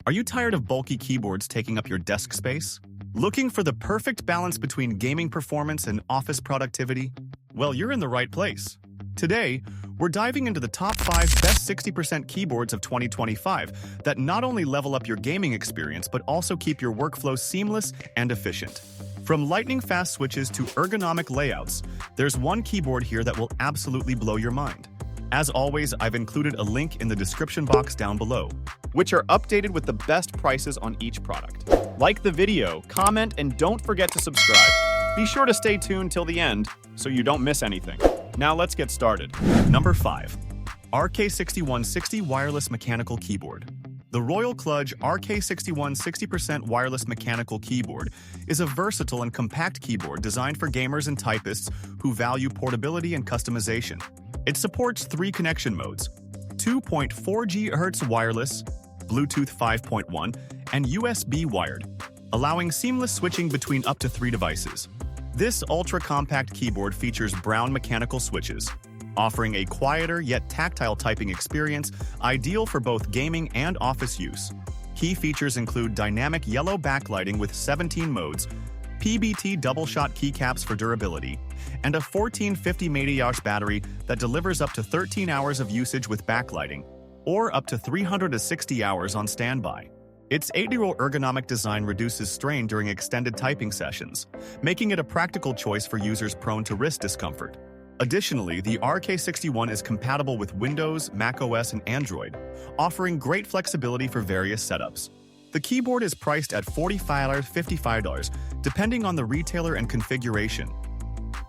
Are you tired of bulky keyboards taking up your desk space? Looking for the perfect balance between gaming performance and office productivity? Well, you're in the right place. Today, we're diving into the top 5 best 60% keyboards of 2025 that not only level up your gaming experience but also keep your workflow seamless and efficient. From lightning-fast switches to ergonomic layouts, there's one keyboard here that will absolutely blow your mind. As always, I've included a link in the description box down below, which are updated with the best prices on each product. Like the video, comment, and don't forget to subscribe. Be sure to stay tuned till the end so you don't miss anything. Now let's get started. Number 5. RK6160 Wireless Mechanical Keyboard. The Royal Kludge RK61 60% Wireless Mechanical Keyboard is a versatile and compact keyboard designed for gamers and typists who value portability and customization. It supports 3 connection modes: 2.4 GHz wireless, Bluetooth 5.1, and USB wired, allowing seamless switching between up to 3 devices. This ultra-compact keyboard features brown mechanical switches, offering a quieter yet tactile typing experience ideal for both gaming and office use. Key features include dynamic yellow backlighting with 17 modes, PBT double-shot keycaps for durability, and a 1450 mAh battery that delivers up to 13 hours of usage with backlighting, or up to 360 hours on standby. Its 8-year-old ergonomic design reduces strain during extended typing sessions, making it a practical choice for users prone to wrist discomfort. Additionally, the RK61 is compatible with Windows, macOS, and Android, offering great flexibility for various setups. The keyboard is priced at $45–$55, depending on the retailer and configuration.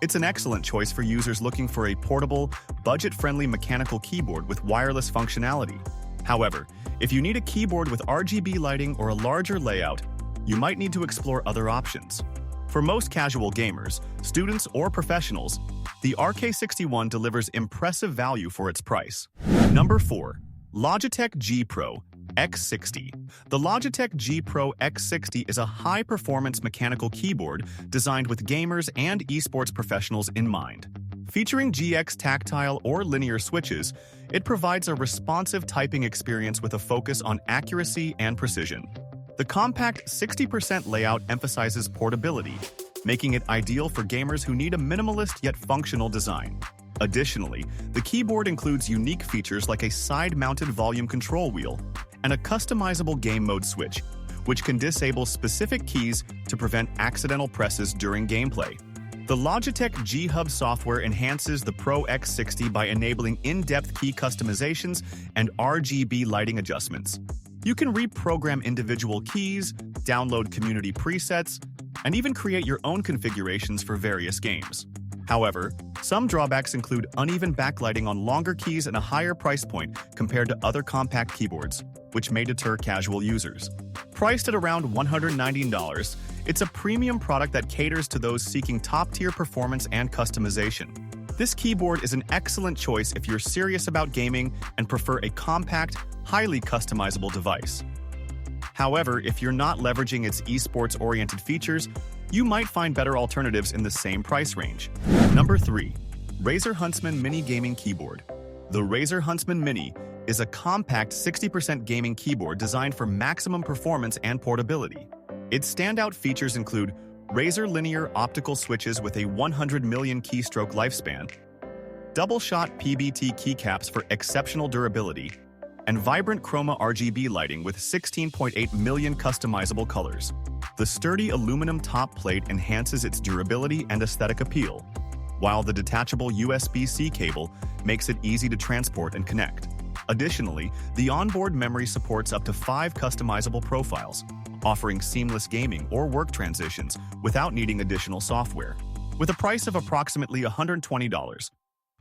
It's an excellent choice for users looking for a portable, budget-friendly mechanical keyboard with wireless functionality. However, if you need a keyboard with RGB lighting or a larger layout, you might need to explore other options. For most casual gamers, students, or professionals, the RK61 delivers impressive value for its price. Number 4. Logitech G Pro X60. The Logitech G Pro X60 is a high-performance mechanical keyboard designed with gamers and esports professionals in mind. Featuring GX tactile or linear switches, it provides a responsive typing experience with a focus on accuracy and precision. The compact 60% layout emphasizes portability, making it ideal for gamers who need a minimalist yet functional design. Additionally, the keyboard includes unique features like a side-mounted volume control wheel and a customizable game mode switch, which can disable specific keys to prevent accidental presses during gameplay. The Logitech G Hub software enhances the Pro X60 by enabling in-depth key customizations and RGB lighting adjustments. You can reprogram individual keys, download community presets, and even create your own configurations for various games. However, some drawbacks include uneven backlighting on longer keys and a higher price point compared to other compact keyboards, which may deter casual users. Priced at around $119, it's a premium product that caters to those seeking top-tier performance and customization. This keyboard is an excellent choice if you're serious about gaming and prefer a compact, highly customizable device. However, if you're not leveraging its esports-oriented features, you might find better alternatives in the same price range. Number 3. Razer Huntsman Mini Gaming Keyboard. The Razer Huntsman Mini is a compact 60% gaming keyboard designed for maximum performance and portability. Its standout features include Razer linear optical switches with a 100 million keystroke lifespan, double-shot PBT keycaps for exceptional durability, and vibrant chroma RGB lighting with 16.8 million customizable colors. The sturdy aluminum top plate enhances its durability and aesthetic appeal, while the detachable USB-C cable makes it easy to transport and connect. Additionally, the onboard memory supports up to 5 customizable profiles, offering seamless gaming or work transitions without needing additional software. With a price of approximately $120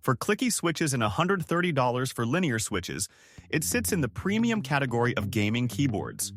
for clicky switches and $130 for linear switches, it sits in the premium category of gaming keyboards.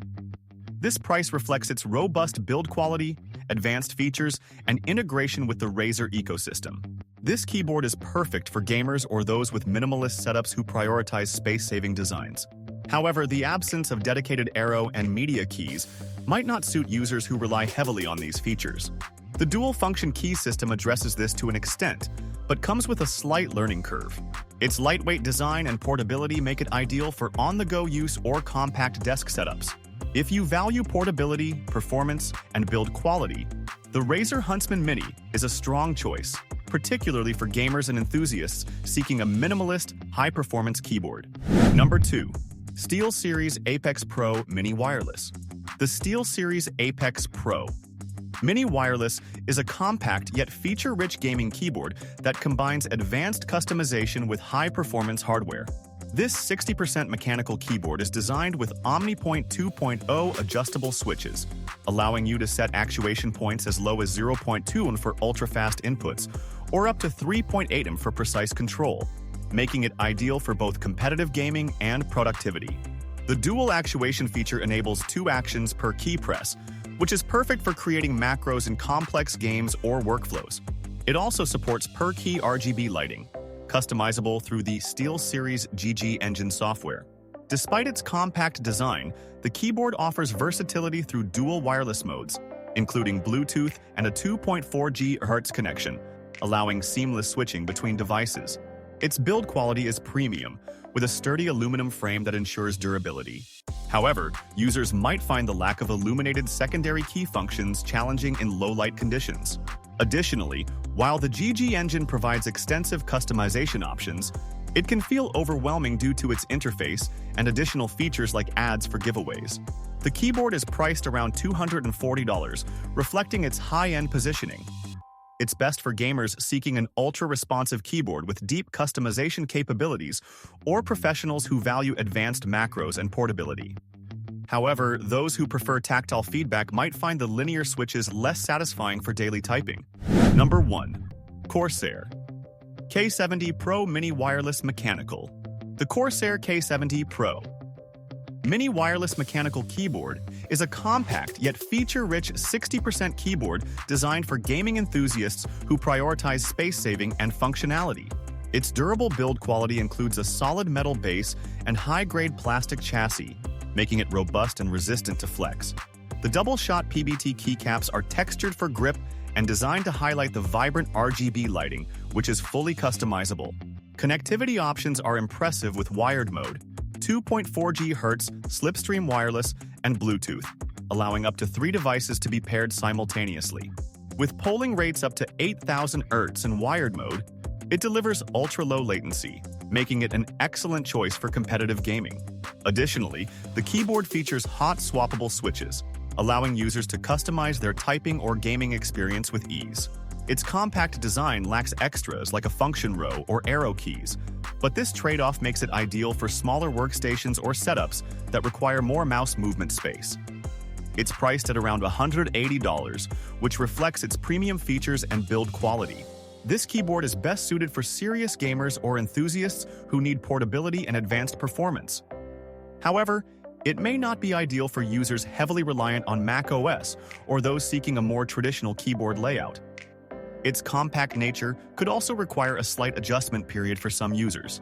This price reflects its robust build quality, advanced features, and integration with the Razer ecosystem. This keyboard is perfect for gamers or those with minimalist setups who prioritize space-saving designs. However, the absence of dedicated arrow and media keys might not suit users who rely heavily on these features. The dual-function key system addresses this to an extent, but comes with a slight learning curve. Its lightweight design and portability make it ideal for on-the-go use or compact desk setups. If you value portability, performance, and build quality, the Razer Huntsman Mini is a strong choice, particularly for gamers and enthusiasts seeking a minimalist, high-performance keyboard. Number 2. SteelSeries Apex Pro Mini Wireless. The SteelSeries Apex Pro Mini Wireless is a compact yet feature-rich gaming keyboard that combines advanced customization with high-performance hardware. This 60% mechanical keyboard is designed with OmniPoint 2.0 adjustable switches, allowing you to set actuation points as low as 0.2 ohm for ultra-fast inputs or up to 3.8 ohm for precise control, making it ideal for both competitive gaming and productivity. The dual actuation feature enables 2 actions per key press, which is perfect for creating macros in complex games or workflows. It also supports per-key RGB lighting, customizable through the SteelSeries GG Engine software. Despite its compact design, the keyboard offers versatility through dual wireless modes, including Bluetooth and a 2.4 GHz connection, allowing seamless switching between devices. Its build quality is premium, with a sturdy aluminum frame that ensures durability. However, users might find the lack of illuminated secondary key functions challenging in low-light conditions. Additionally, while the GG Engine provides extensive customization options, it can feel overwhelming due to its interface and additional features like ads for giveaways. The keyboard is priced around $240, reflecting its high-end positioning. It's best for gamers seeking an ultra-responsive keyboard with deep customization capabilities or professionals who value advanced macros and portability. However, those who prefer tactile feedback might find the linear switches less satisfying for daily typing. Number 1. Corsair K70 Pro Mini Wireless Mechanical. The Corsair K70 Pro Mini Wireless Mechanical Keyboard is a compact yet feature-rich 60% keyboard designed for gaming enthusiasts who prioritize space-saving and functionality. Its durable build quality includes a solid metal base and high-grade plastic chassis, making it robust and resistant to flex. The double-shot PBT keycaps are textured for grip and designed to highlight the vibrant RGB lighting, which is fully customizable. Connectivity options are impressive with wired mode, 2.4 GHz, Slipstream Wireless, and Bluetooth, allowing up to 3 devices to be paired simultaneously. With polling rates up to 8,000 Hz in wired mode, it delivers ultra-low latency, making it an excellent choice for competitive gaming. Additionally, the keyboard features hot swappable switches, allowing users to customize their typing or gaming experience with ease. Its compact design lacks extras like a function row or arrow keys, but this trade-off makes it ideal for smaller workstations or setups that require more mouse movement space. It's priced at around $180, which reflects its premium features and build quality. This keyboard is best suited for serious gamers or enthusiasts who need portability and advanced performance. However, it may not be ideal for users heavily reliant on macOS or those seeking a more traditional keyboard layout. Its compact nature could also require a slight adjustment period for some users.